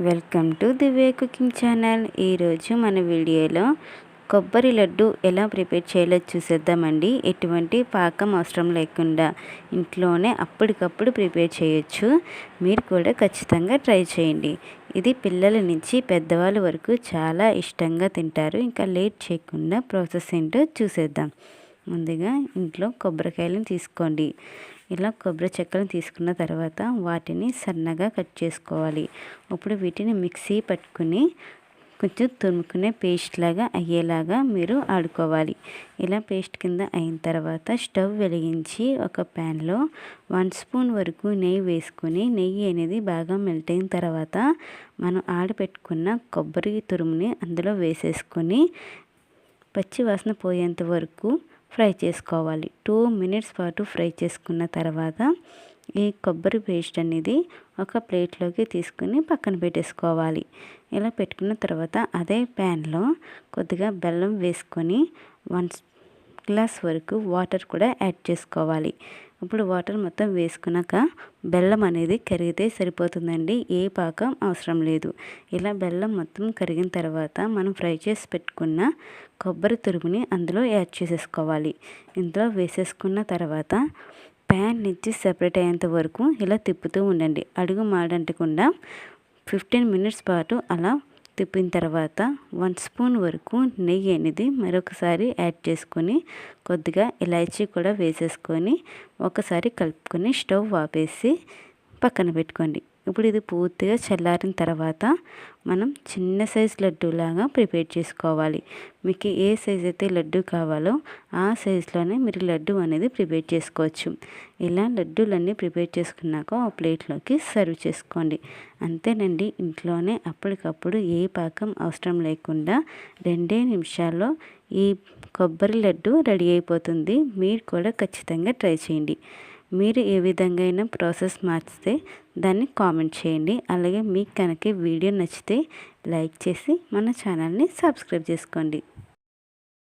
Welcome to Divya cooking channel. ఈరోజు మన వీడియోలో కొబ్బరి లడ్డు ఎలా ప్రిపేర్ చేయాలో చూసేద్దామండి. ఎటువంటి పాకం అవసరం లేకుండా ఇంట్లోనే అప్పటికప్పుడు ప్రిపేర్ చేయొచ్చు. మీరు కూడా ఖచ్చితంగా ట్రై చేయండి. ఇది పిల్లల నుంచి పెద్దవాళ్ళ వరకు చాలా ఇష్టంగా తింటారు. ఇంకా లేట్ చేయకుండా ప్రాసెస్ ఏంటో చూసేద్దాం. ముందుగా ఇంట్లో కొబ్బరికాయలను తీసుకోండి. ఇలా కొబ్బరి చెక్కలను తీసుకున్న తర్వాత వాటిని సన్నగా కట్ చేసుకోవాలి. ఇప్పుడు వీటిని మిక్సీ పట్టుకుని కొంచెం తురుముకునే పేస్ట్ లాగా అయ్యేలాగా మీరు ఆడుకోవాలి. ఇలా పేస్ట్ కింద అయిన తర్వాత స్టవ్ వెలిగించి ఒక ప్యాన్లో 1 స్పూన్ వరకు నెయ్యి వేసుకొని, నెయ్యి అనేది బాగా మెల్ట్ అయిన తర్వాత మనం ఆడపెట్టుకున్న కొబ్బరి తురుముని అందులో వేసేసుకొని పచ్చి వాసన పోయేంత వరకు ఫ్రై చేసుకోవాలి. 2 మినిట్స్ పాటు ఫ్రై చేసుకున్న తర్వాత ఈ కొబ్బరి పేస్ట్ అనేది ఒక ప్లేట్లోకి తీసుకుని పక్కన పెట్టేసుకోవాలి. ఇలా పెట్టుకున్న తర్వాత అదే ప్యాన్లో కొద్దిగా బెల్లం వేసుకొని 1 గ్లాస్ వరకు వాటర్ కూడా యాడ్ చేసుకోవాలి. ఇప్పుడు వాటర్ మొత్తం వేసుకున్నాక బెల్లం అనేది కరిగితే సరిపోతుందండి. ఏ పాకం అవసరం లేదు. ఇలా బెల్లం మొత్తం కరిగిన తర్వాత మనం ఫ్రై చేసి పెట్టుకున్న కొబ్బరి తురుముని అందులో యాడ్ చేసేసుకోవాలి. ఇందులో వేసేసుకున్న తర్వాత ప్యాన్ నుంచి సెపరేట్ అయ్యేంత వరకు ఇలా తిప్పుతూ ఉండండి. అడుగు మాడంటకుండా 15 మినిట్స్ పాటు అలా తిప్పిన తర్వాత 1 స్పూన్ వరకు నెయ్యి అనేది మరొకసారి యాడ్ చేసుకొని కొద్దిగా ఇలాచీ కూడా వేసేసుకొని ఒకసారి కలుపుకొని స్టవ్ ఆపేసి పక్కన పెట్టుకోండి. ఇప్పుడు ఇది పూర్తిగా చల్లారిన తర్వాత మనం చిన్న సైజు లడ్డూలాగా ప్రిపేర్ చేసుకోవాలి. మీకు ఏ సైజు అయితే లడ్డు కావాలో ఆ సైజులోనే మీరు లడ్డు అనేది ప్రిపేర్ చేసుకోవచ్చు. ఇలా లడ్డూలన్నీ ప్రిపేర్ చేసుకున్నాక ఆ ప్లేట్లోకి సర్వ్ చేసుకోండి. అంతేనండి, ఇంట్లోనే అప్పటికప్పుడు ఏ పాకం అవసరం లేకుండా 2 నిమిషాల్లో ఈ కొబ్బరి లడ్డు రెడీ అయిపోతుంది. మీరు కూడా ఖచ్చితంగా ట్రై చేయండి. మీరు ఏ విధంగా అయినా ప్రాసెస్ మార్చితే దాన్ని కామెంట్ చేయండి. అలాగే మీకు కనుక వీడియో నచ్చితే లైక్ చేసి మన ఛానల్ని సబ్స్క్రైబ్ చేసుకోండి.